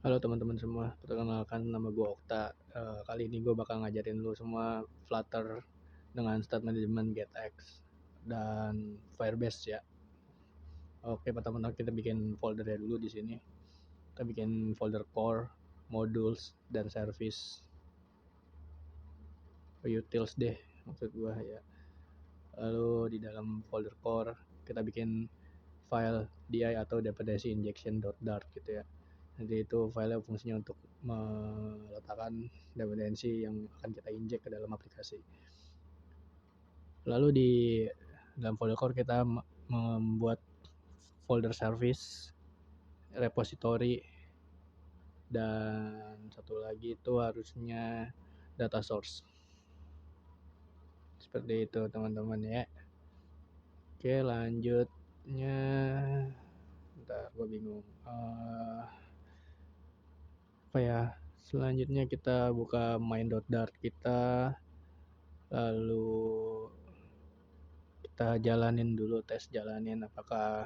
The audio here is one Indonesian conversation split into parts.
Halo teman-teman semua, perkenalkan nama gue Okta. Kali ini gue bakal ngajarin lu semua Flutter dengan Start Management GetX dan Firebase ya. Oke, pertama-tama kita bikin foldernya dulu di sini. Kita bikin folder core, modules, dan service. Utils deh maksud gue ya. Lalu di dalam folder core kita bikin file di atau dependency injection.dart gitu ya. Nanti itu file fungsinya untuk meletakkan dependensi yang akan kita injek ke dalam aplikasi. Lalu di dalam folder core kita membuat folder service, repository, dan satu lagi itu harusnya data source. Seperti itu teman-teman ya. Oke, lanjutnya bentar gue bingung. Apa ya? Selanjutnya kita buka main.dart kita, lalu kita jalanin dulu, tes jalanin apakah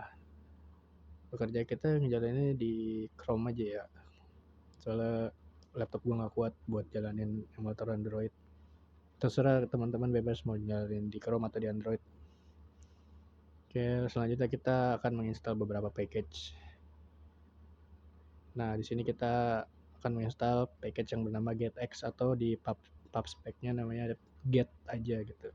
pekerja kita ngejalaninnya di Chrome aja ya, soalnya laptop gue nggak kuat buat jalanin emulator Android. Terserah teman-teman, bebas mau jalanin di Chrome atau di Android. Oke, selanjutnya kita akan menginstal beberapa package. Nah, di sini kita akan menginstal package yang bernama getx atau di pub spec-nya namanya get aja gitu.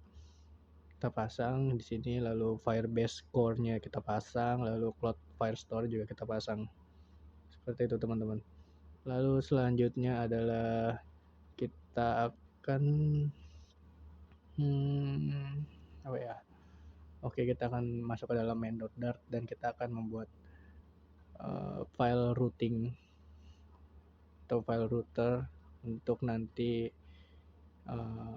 Kita pasang di sini, lalu Firebase core-nya kita pasang, lalu Cloud Firestore juga kita pasang. Seperti itu teman-teman. Lalu selanjutnya adalah kita akan apa ya? Oke, kita akan masuk ke dalam main.dart dan kita akan membuat file routing atau file router untuk nanti uh,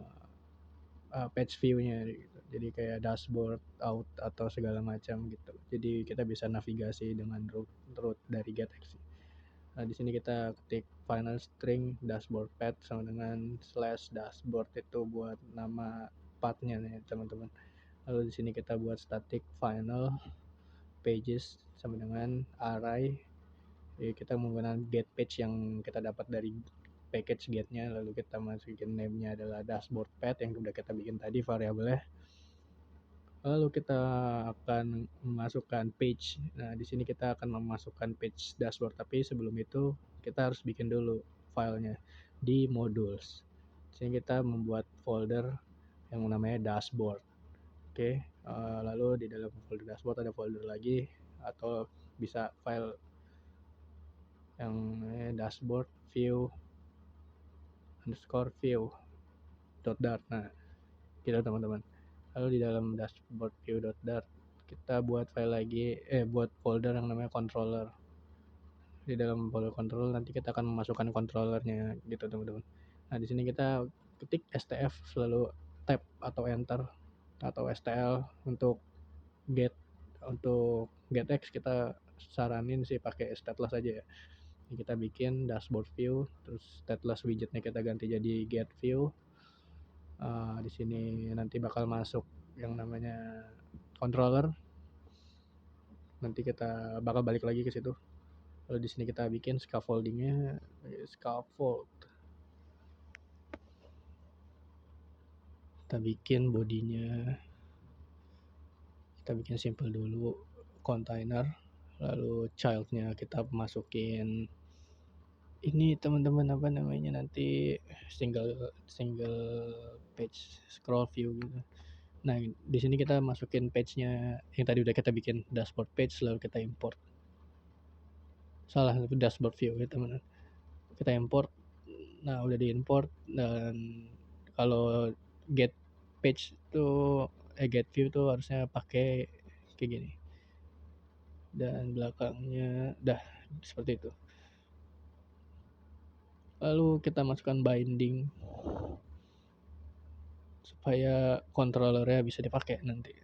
page view-nya gitu. Jadi kayak dashboard, out atau segala macam gitu. Jadi kita bisa navigasi dengan root dari GetX. Nah, di sini kita ketik final string dashboard path sama dengan slash dashboard itu buat nama pathnya nih teman-teman. Lalu di sini kita buat static final pages sama dengan array. Jadi kita menggunakan get page yang kita dapat dari package getnya, lalu kita masukin name-nya adalah dashboard path yang udah kita bikin tadi variabelnya. Lalu kita akan memasukkan page. Nah, di sini kita akan memasukkan page dashboard, tapi sebelum itu kita harus bikin dulu filenya di modules. Di sini kita membuat folder yang namanya dashboard. Oke, lalu di dalam folder dashboard ada folder lagi atau bisa file yang dashboard view underscore view .dart. Nah, gitu teman-teman. Lalu di dalam dashboard view.dart kita buat file lagi, buat folder yang namanya controller. Di dalam folder controller nanti kita akan memasukkan controllernya gitu teman-teman. Nah, di sini kita ketik stf lalu tab atau enter atau stl untuk get. Untuk getx kita saranin sih pakai stateless aja ya. Ini kita bikin dashboard view, terus stateless widgetnya kita ganti jadi get view. Di sini nanti bakal masuk yang namanya controller. Nanti kita bakal balik lagi ke situ. Lalu di sini kita bikin scaffoldingnya, scaffold. Kita bikin bodinya, kita bikin simple dulu, container. Lalu childnya kita masukin ini teman-teman, apa namanya, nanti single page scroll view gitu. Nah, di sini kita masukin page-nya yang tadi udah kita bikin dashboard page, lalu kita import. Salah, itu dashboard view ya teman. Kita import. Nah, udah diimport, dan kalau get page tuh get view tuh harusnya pakai kayak gini. Dan belakangnya dah seperti itu. Lalu kita masukkan binding supaya controllernya bisa dipakai nanti.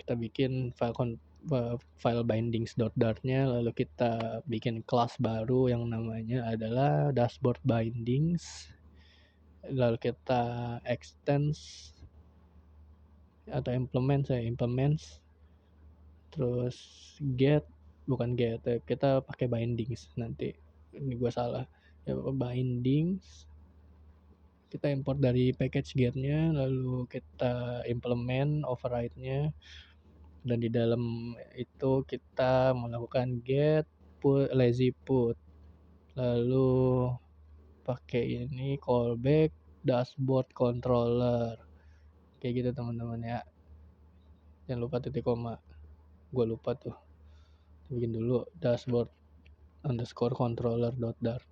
Kita bikin file bindings.dart-nya, lalu kita bikin kelas baru yang namanya adalah dashboard bindings. Lalu kita extends atau implements, terus get, bukan get, kita pakai bindings nanti. ini gue salah ya, bindings kita import dari package get-nya, lalu kita implement override-nya, dan di dalam itu kita melakukan get put lazy put, lalu pakai ini callback dashboard controller kayak gitu teman-teman ya. Jangan lupa titik koma, gue lupa tuh, bikin dulu dashboard underscore controller dot dar.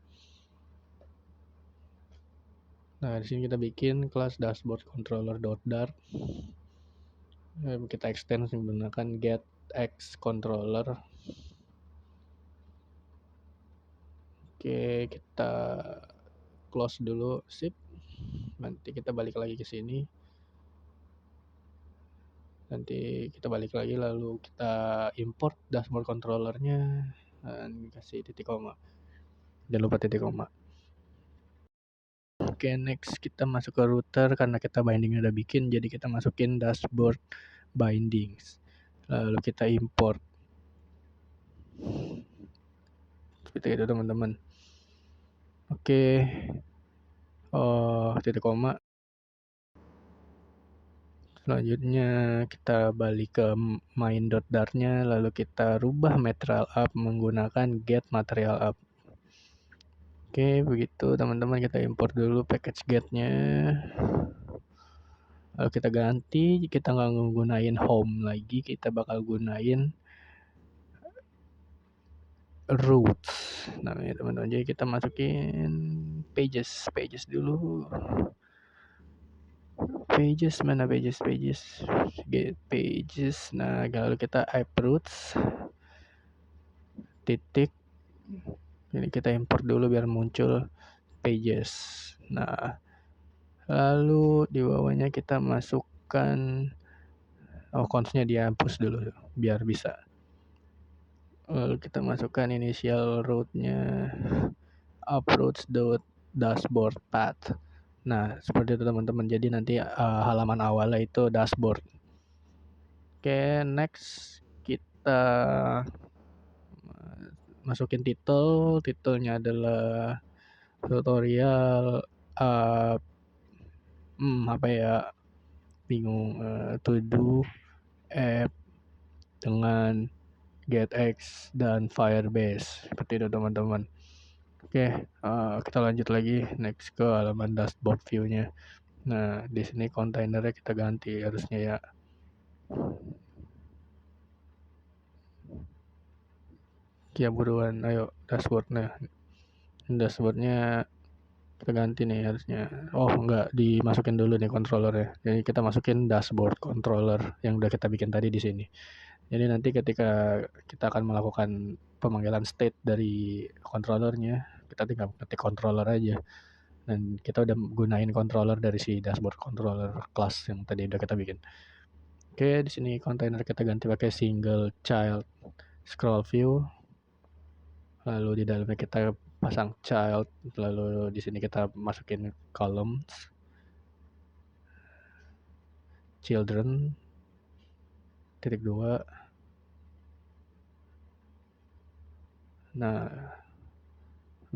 Nah di sini kita bikin kelas dashboard controller dot dar, kita extend menggunakan get x controller. Oke, kita close dulu, sip. Nanti kita balik lagi ke sini. Nanti kita balik lagi, lalu kita import dashboard controllernya dan kasih titik koma. Jangan lupa titik koma. Oke, next kita masuk ke router karena kita binding udah bikin, jadi kita masukin dashboard bindings. Lalu kita import. Seperti itu teman-teman. Oke. Titik koma. Selanjutnya kita balik ke main.dar-nya, lalu kita rubah material up menggunakan get material up. Oke, begitu teman-teman, kita import dulu package get-nya. Lalu kita ganti, kita nggak menggunakan home lagi, kita bakal gunain roots namanya teman-teman. Jadi kita masukin pages dulu. Mana pages get pages. Nah lalu kita add roots titik, ini kita import dulu biar muncul pages. Nah lalu di bawahnya kita masukkan constnya dihapus dulu biar bisa. Lalu kita masukkan initial root-nya approach dashboard path. Nah seperti itu teman-teman, jadi nanti halaman awalnya itu dashboard. Oke, next kita masukin titelnya adalah tutorial apa ya, bingung, to do app dengan getX dan Firebase, seperti itu teman-teman. Oke, kita lanjut lagi next ke halaman dashboard view-nya. Nah di sini kontainernya kita ganti harusnya ya. Ya buruan, ayo dashboardnya kita ganti nih harusnya. Oh enggak, dimasukin dulu nih controllernya. Jadi kita masukin dashboard controller yang udah kita bikin tadi di sini. Jadi nanti ketika kita akan melakukan pemanggilan state dari controllernya, kita tinggal ketik controller aja. Dan kita udah gunain controller dari si dashboard controller class yang tadi udah kita bikin. Oke, di sini container kita ganti pakai single child scroll view. Lalu di dalamnya kita pasang child, lalu di sini kita masukin columns children titik 2. Nah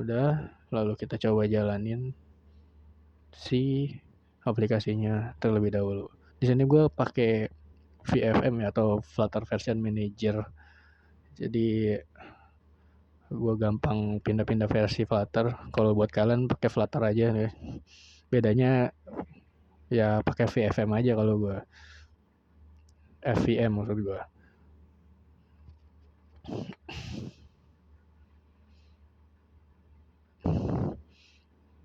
udah, lalu kita coba jalanin si aplikasinya terlebih dahulu. Di sini gue pakai VFM ya, atau Flutter Version Manager. Jadi gue gampang pindah-pindah versi Flutter. Kalau buat kalian pakai Flutter aja nih. Bedanya ya pakai VFM aja kalau gue. FVM maksud gue.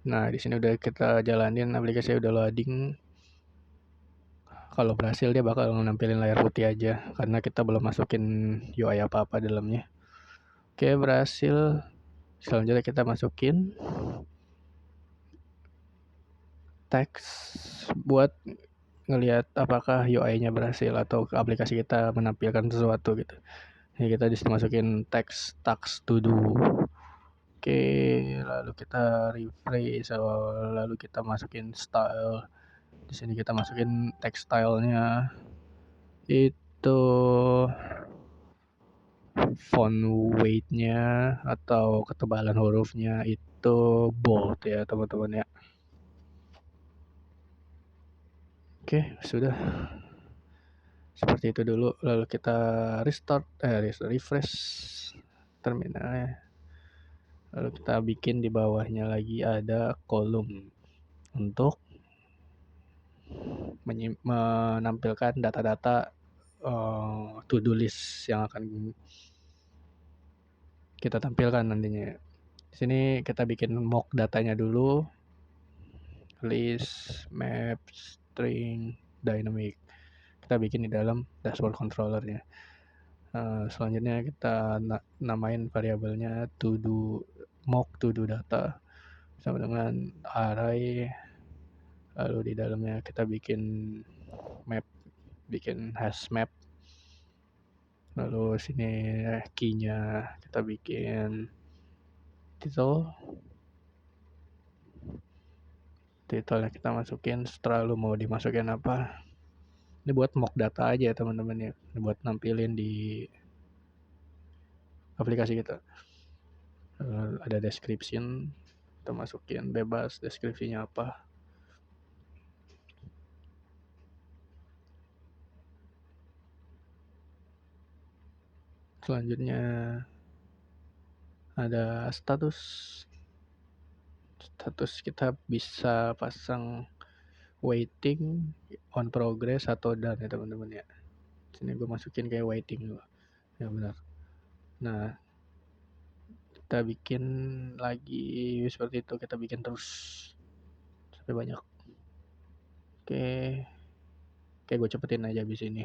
Nah di sini udah kita jalanin, aplikasi udah loading. Kalau berhasil dia bakal nampilin layar putih aja karena kita belum masukin UI apa-apa dalamnya. Oke, berhasil. Selanjutnya kita masukin teks buat ngelihat apakah UI-nya berhasil atau aplikasi kita menampilkan sesuatu gitu. Jadi kita disitu masukin teks task to do. Oke, lalu kita refresh, lalu kita masukin style. Di sini kita masukin text style-nya itu font weight-nya atau ketebalan hurufnya itu bold ya teman-teman ya. Oke, sudah seperti itu dulu. Lalu kita refresh terminalnya. Lalu kita bikin di bawahnya lagi ada kolom untuk menampilkan data-data to-do list yang akan kita tampilkan nantinya. Di sini kita bikin mock datanya dulu. List, map, string, dynamic. Kita bikin di dalam dashboard controllernya. Selanjutnya kita namain variabelnya mock to do data sama dengan array. Lalu di dalamnya kita bikin map, bikin hash map. Lalu sini key-nya kita bikin title yang kita masukin. Setelah lu mau dimasukin apa, ini buat mock data aja ya teman-teman ya, ini buat nampilin di aplikasi kita. Ada description, kita masukin bebas deskripsinya apa. Selanjutnya ada status kita bisa pasang waiting, on progress atau done ya teman-teman ya. Sini gue masukin kayak waiting dulu ya, benar. Nah, kita bikin lagi seperti itu, kita bikin terus sampai banyak. Oke, gue cepetin aja abis ini.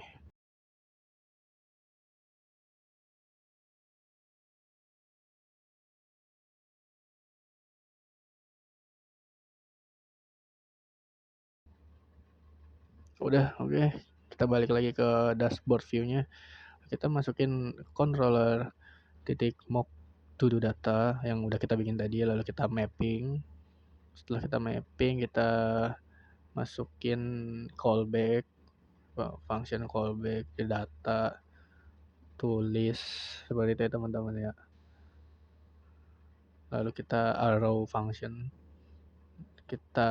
Udah, oke. Kita balik lagi ke dashboard view-nya. Kita masukin controller titik mock to do data yang udah kita bikin tadi, lalu kita mapping. Setelah kita mapping, kita masukin callback, function callback ke data, tulis seperti itu ya teman-teman ya. Lalu kita arrow function, kita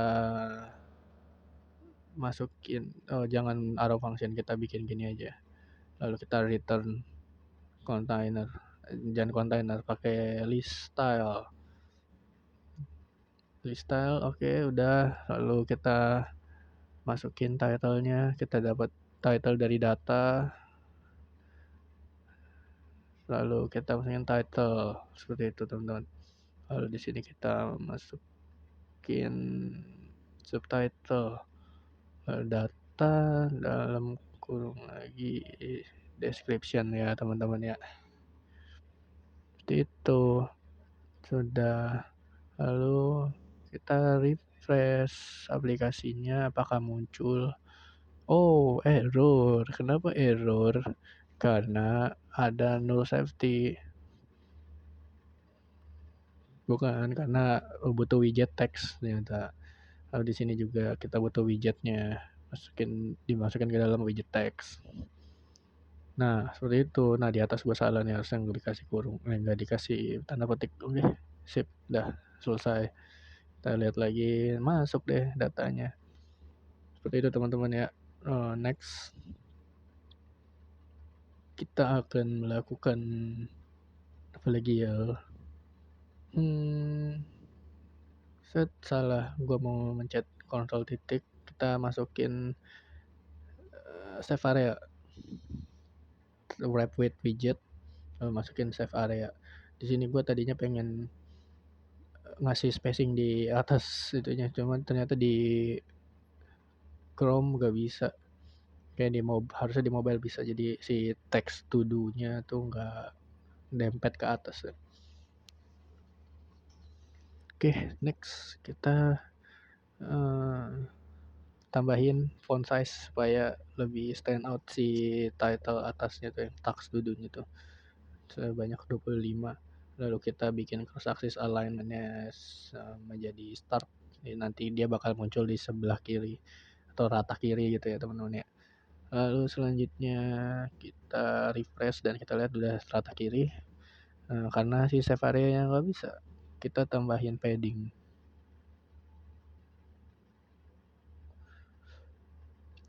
masukin, jangan arrow function, kita bikin gini aja. Lalu kita return container, jangan container, pakai list style. Oke, udah. Lalu kita masukin title-nya, kita dapat title dari data. Lalu kita masukin title seperti itu teman-teman. Lalu di sini kita masukin subtitle, data dalam kurung lagi description ya teman-teman ya. Seperti itu. Sudah. Lalu kita refresh aplikasinya, apakah muncul? Oh, error. Kenapa error? Karena ada null safety. Bukan, karena butuh widget text ternyata. Lalu di sini juga kita butuh widgetnya, dimasukin ke dalam widget text. Nah, seperti itu. Nah, di atas gue salah nih, harusnya dikasih kurung, nggak dikasih tanda petik. Oke, sip, dah selesai. Kita lihat lagi, masuk deh datanya. Seperti itu teman-teman ya. Next, kita akan melakukan apa lagi ya? Salah, gue mau mencet kontrol titik, kita masukin save area, wrap with widget, masukin save area. Di sini gue tadinya pengen ngasih spacing di atas itunya, cuman ternyata di Chrome gak bisa. Kayak harusnya di mobile bisa, jadi si text to do-nya tuh nggak dempet ke atas. Oke, next kita tambahin font size supaya lebih stand out si title atasnya tuh, yang text to do-nya tuh sebanyak 25. Lalu kita bikin cross axis alignment-nya menjadi start. Jadi nanti dia bakal muncul di sebelah kiri atau rata kiri gitu ya teman-teman ya. Lalu selanjutnya kita refresh dan kita lihat udah strata kiri. Karena si save area-nya nggak bisa, kita tambahin padding.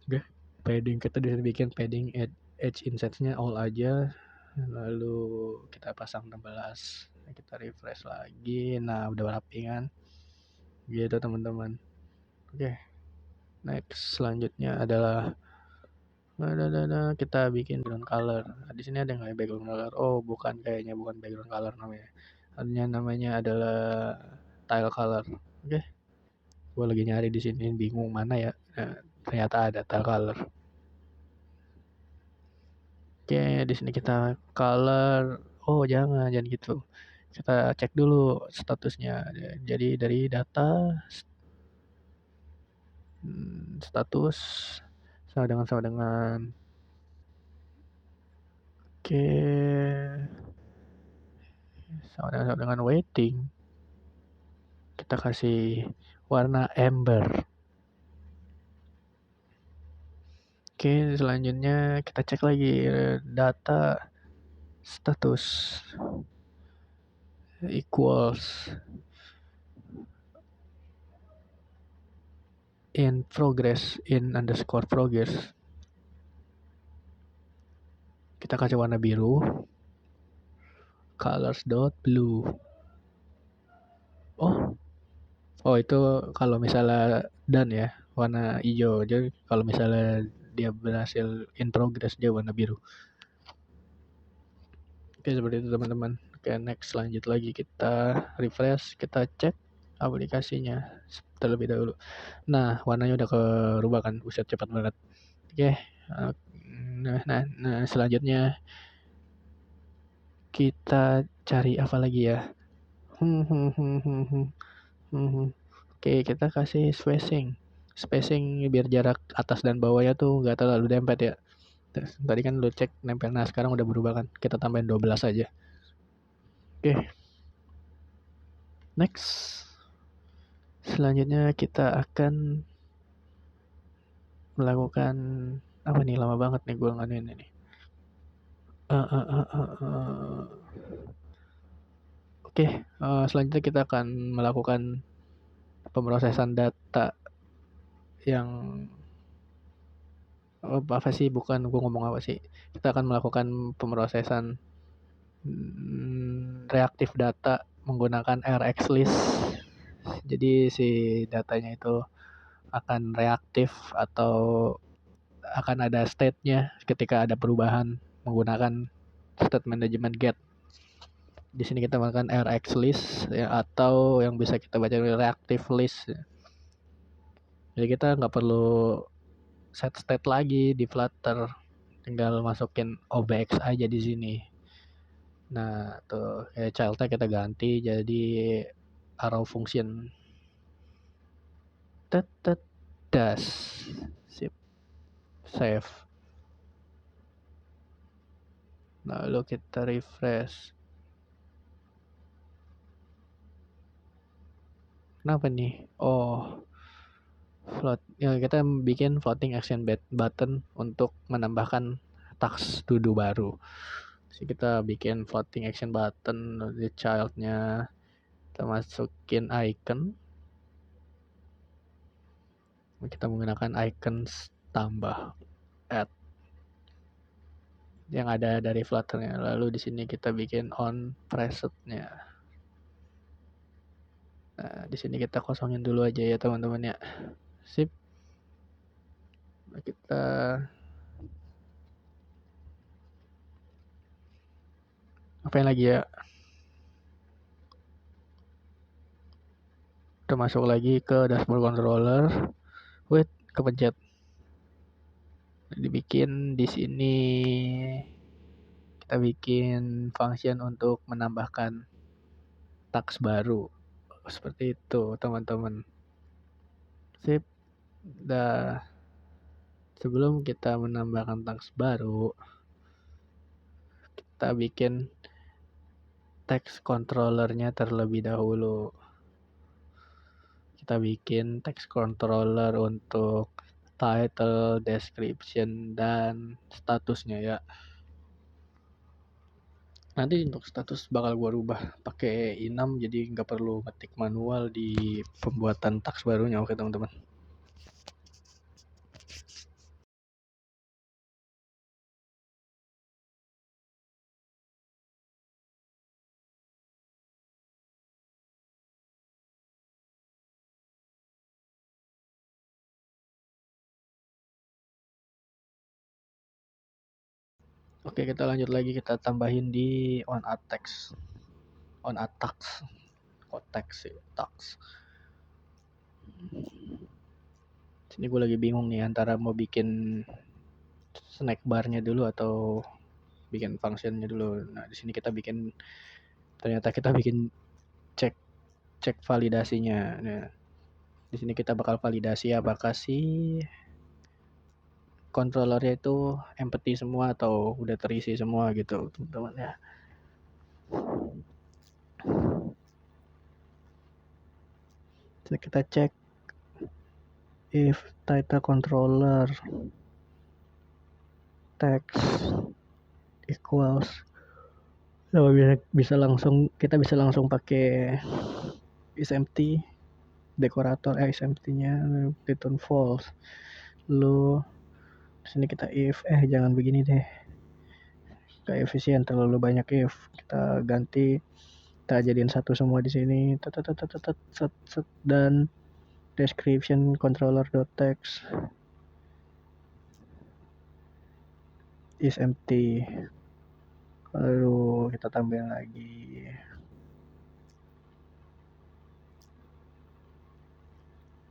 Oke, padding kita bikin padding edge inset-nya all aja. Lalu kita pasang 16. Kita refresh lagi. Nah, udah rapi kan? Gitu teman-teman. Oke. Next selanjutnya adalah kita bikin background color. Nah, di sini ada nggak background color? Oh, bukan, kayaknya bukan background color namanya. Namanya adalah tile color. Oke. Gue lagi nyari di sini bingung mana ya. Nah, ternyata ada tile color. Oke, di sini kita color. Oh, jangan gitu. Kita cek dulu statusnya. Jadi dari data status sama dengan oke, sama dengan waiting. Kita kasih warna amber. Oke, selanjutnya kita cek lagi data status equals in underscore progress. Kita kasih warna biru. Colors dot blue. Oh itu kalau misalnya done ya, warna hijau. Jadi kalau misalnya dia berhasil in progress dia warna biru. Oke, seperti itu teman-teman. Oke, next lanjut lagi, kita refresh, kita cek aplikasinya terlebih dahulu. Nah, warnanya udah kerubah kan, buset cepat banget. Oke, nah selanjutnya kita cari apa lagi ya? Oke, kita kasih spacing biar jarak atas dan bawahnya tuh nggak terlalu dempet ya. Tadi kan lu cek nempel, nah sekarang udah berubah kan, kita tambahin 12 aja. Oke, next selanjutnya kita akan melakukan apa nih, lama banget nih gue nganuin ini. Oke, selanjutnya kita akan melakukan pemrosesan data yang apa sih, bukan gue ngomong apa sih, kita akan melakukan pemrosesan reaktif data menggunakan RxList. Jadi si datanya itu akan reaktif atau akan ada state-nya ketika ada perubahan menggunakan state management get. Di sini kita menggunakan RxList ya, atau yang bisa kita baca reactive list. Jadi kita nggak perlu set state lagi di Flutter, tinggal masukin OBX aja di sini. Nah, tuh kayak child-nya kita ganti jadi arrow function. Das. Sip. Save. Lalu kita refresh. Kenapa nih? Oh, ya kita bikin floating action button untuk menambahkan task to do baru. Jadi kita bikin floating action button di childnya, kita masukin icon. Kita menggunakan icons tambah add yang ada dari Flutter-nya. Lalu di sini kita bikin on preset-nya. Nah, di sini kita kosongin dulu aja ya teman-teman ya. Sip. Nah, kita apain lagi ya? Kita masuk lagi ke dashboard controller. Wait, kepencet. Dibikin di sini kita bikin function untuk menambahkan task baru. Seperti itu, teman-teman. Sip. Dah. Sebelum kita menambahkan task baru, kita bikin text controllernya terlebih dahulu. Kita bikin text controller untuk title, description, dan statusnya ya. Nanti untuk status bakal gua rubah pakai Inam, jadi nggak perlu ngetik manual di pembuatan task barunya. Oke teman-teman. Oke, kita lanjut lagi, kita tambahin di on attacks. On attacks. Konteks sih, tax. Sini gue lagi bingung nih antara mau bikin snack barnya dulu atau bikin functionnya dulu. Nah, di sini ternyata kita bikin cek validasinya. Nah, di sini kita bakal validasi apakah si controllernya itu empty semua atau udah terisi semua gitu, teman-teman ya. Jadi kita cek if title controller text equals, so, kita bisa langsung pakai is empty dekorator is empty-nya return false. Lalu sini kita if jangan begini deh, gak efisien, terlalu banyak if. Kita ganti, kita jadiin satu semua di sini, dan description controller.text is empty. Lalu kita tambahin lagi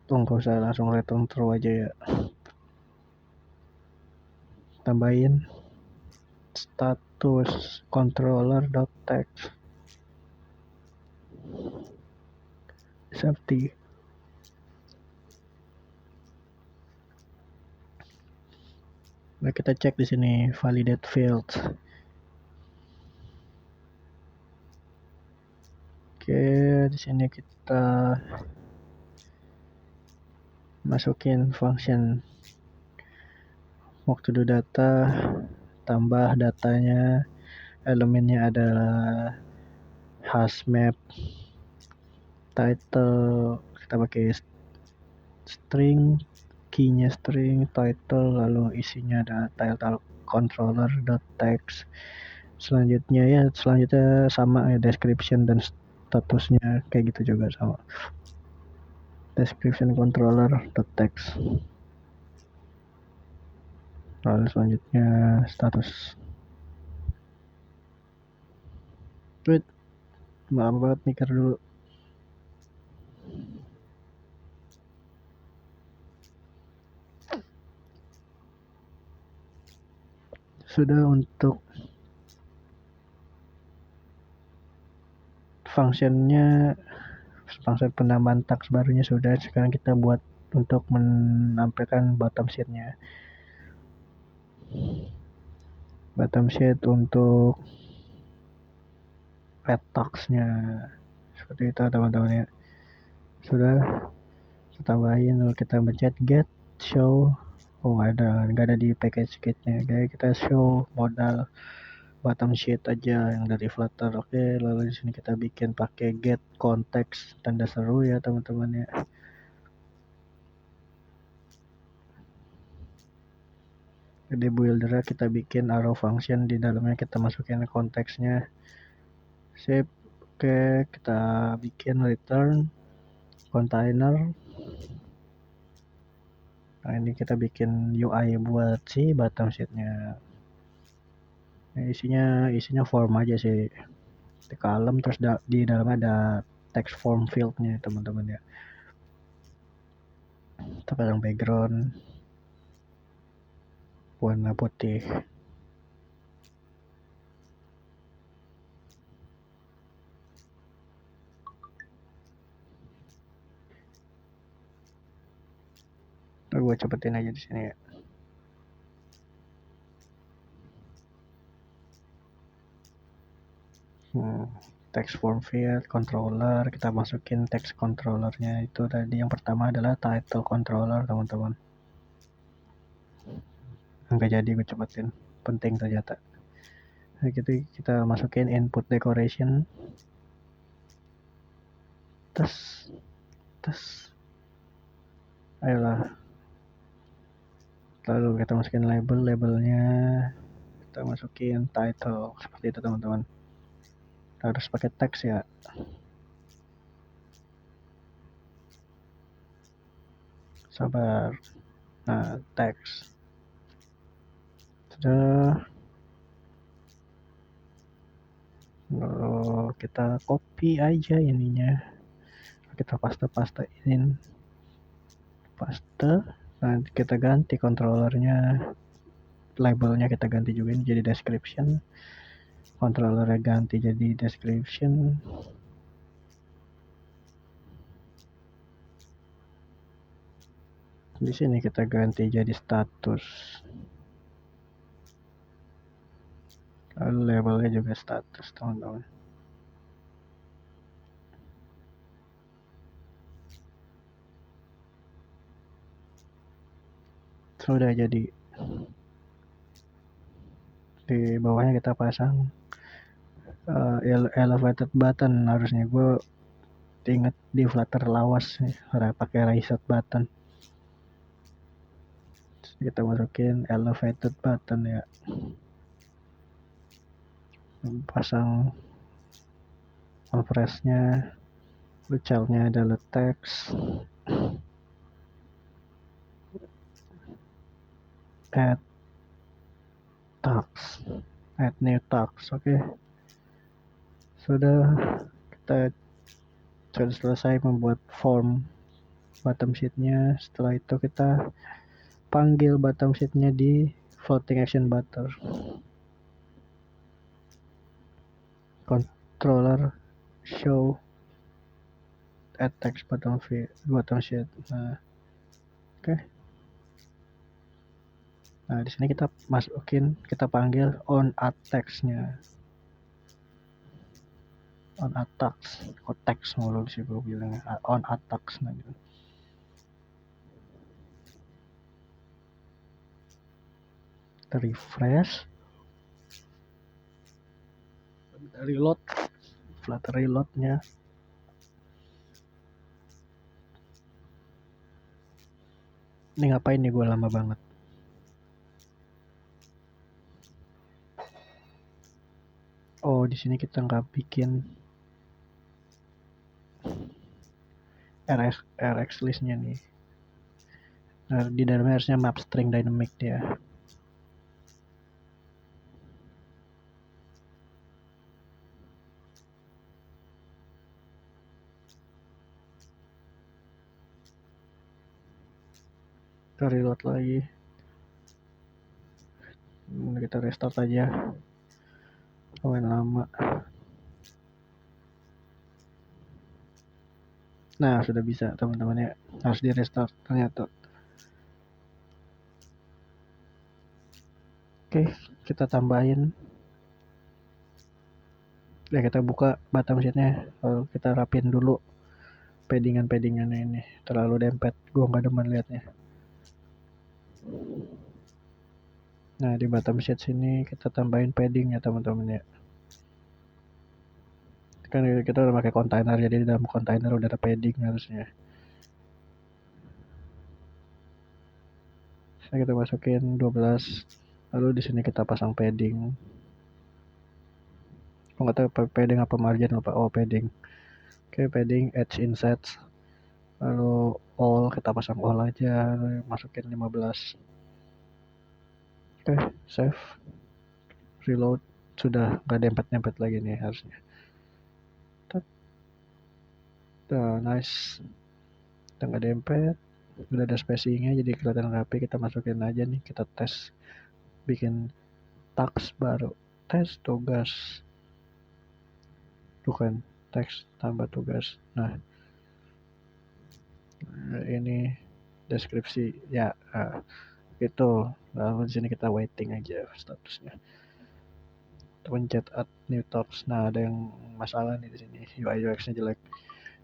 nggak usah langsung return true aja ya, tambahin status controller.text is empty. Nah, kita cek di sini validate fields. Oke, di sini kita masukin function walk to do data, tambah datanya, elemennya adalah hash map, title kita pakai string, key-nya string, title, lalu isinya ada title controller.text. Selanjutnya sama ya, description dan statusnya kayak gitu juga sama. Description controller.text. Lalu selanjutnya status. Wait, maaf banget, mikir dulu. Sudah untuk function penambahan task barunya sudah. Sekarang kita buat untuk menampilkan bottom sheet-nya. Bottom sheet untuk add task-nya seperti itu teman-teman ya. Sudah kita tambahin, lalu kita pencet get show. Nggak ada di package kitnya. Jadi kita show modal bottom sheet aja yang dari Flutter. Oke, lalu di sini kita bikin pakai get context tanda seru ya teman-teman ya. Di builder kita bikin arrow function, di dalamnya kita masukin konteksnya. Sip. Oke, kita bikin return container. Nah, ini kita bikin UI buat si bottom sheet-nya. Nah, isinya form aja sih. Di column, terus di dalamnya ada text form field-nya teman-teman ya. Kita pasang background warna putih. Gue cepetin aja di sini ya. Text form field controller, kita masukin text controllernya itu tadi. Yang pertama adalah title controller teman-teman. nggak jadi gue cepetin, penting ternyata. Nah gitu kita masukin input decoration, tes ayolah, lalu kita masukin labelnya, kita masukin title seperti itu teman-teman. Harus pakai teks ya. Sabar. Nah, teks sudah. Lalu kita copy aja ininya, kita paste-pastein, paste. Nanti kita ganti controllernya, labelnya kita ganti juga ini jadi description, controllernya ganti jadi description. Di sini kita ganti jadi status, lalu labelnya juga status teman-teman. Sudah jadi. Di bawahnya kita pasang elevated button, harusnya gue inget di Flutter lawas nih pakai reset button. Kita masukin elevated button ya, pasang compress-nya, childnya adalah text, add tags, add new tags. Oke. Sudah, kita sudah selesai membuat form bottom sheet-nya. Setelah itu kita panggil bottom sheet-nya di floating action button. Controller show add text bottom sheet. Nah, oke. Nah, di sini kita masukin, kita panggil on add text-nya. On add text, kok text mulu sih gue bilangnya, on add text. Nah, gitu. Kita refresh, reload, Flutter reloadnya. Ini ngapain nih gue lama banget. Oh, di sini kita nggak bikin RX listnya nih. Nah, di dalamnya harusnya map string dynamic dia. Kita reload lagi. Kita restart aja. Lumayan lama. Nah, sudah bisa teman-teman ya. Harus di restart ternyata. Oke, kita tambahin. Ya, kita buka bottom sheet-nya. Lalu kita rapin dulu paddingan-paddingannya ini. Terlalu dempet. Gue nggak demen liatnya. Nah, di bottom sheet sini kita tambahin padding ya teman-teman ya. Kan kita udah pakai container, jadi di dalam container udah ada padding harusnya. Nah, kita masukin 12. Lalu di sini kita pasang padding. Aku nggak tahu padding apa margin apa. Oh, padding. Oke, padding edge insets. Lalu all, kita pasang all aja. Lalu masukin 15. Oke, save. Reload. Sudah nggak dempet-dempet lagi nih harusnya. Nice. Udah nggak dempet. Udah ada spacingnya jadi kelihatan rapi. Kita masukin aja nih, kita tes. Bikin tags baru. Tes tugas. Bukan teks tambah tugas. Nah, ini deskripsi ya. Gitu. Lalu di sini kita waiting aja statusnya. Pencet add new tags. Nah, ada yang masalah nih di sini. UI UX-nya jelek.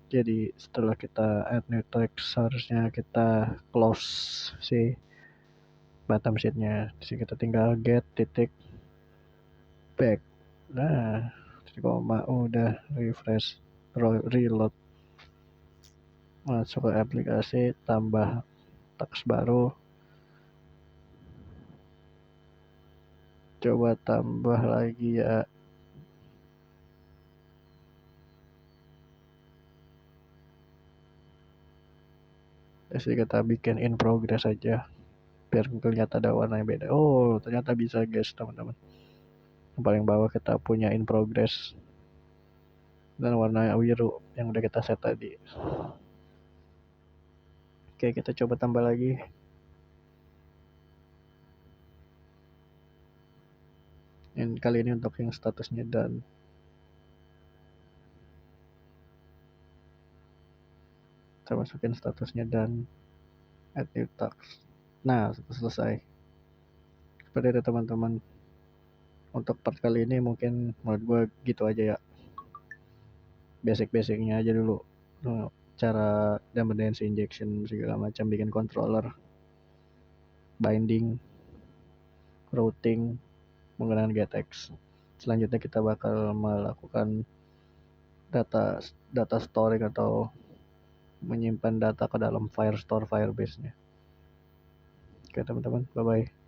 Jadi setelah kita add new text harusnya kita close si bottom sheetnya. Di sini kita tinggal get titik back. Nah, koma udah refresh, reload, masuk ke aplikasi, tambah teks baru, coba tambah lagi ya. Jadi kita bikin in progress aja biar kelihatan ada warna yang beda. Oh, ternyata bisa guys teman-teman. Yang paling bawah kita punya in progress dan warna biru yang udah kita set tadi. Oke, kita coba tambah lagi. Yang kali ini untuk yang statusnya done. Kita masukin statusnya done, add new task. Nah, selesai. Seperti itu teman-teman. Untuk part kali ini mungkin menurut gue gitu aja ya. Basic-basicnya aja dulu. Cara dance injection segala macam, bikin controller, binding, routing menggunakan GetX. Selanjutnya kita bakal melakukan data storing atau menyimpan data ke dalam Firestore Firebase-nya. Oke teman-teman, bye-bye.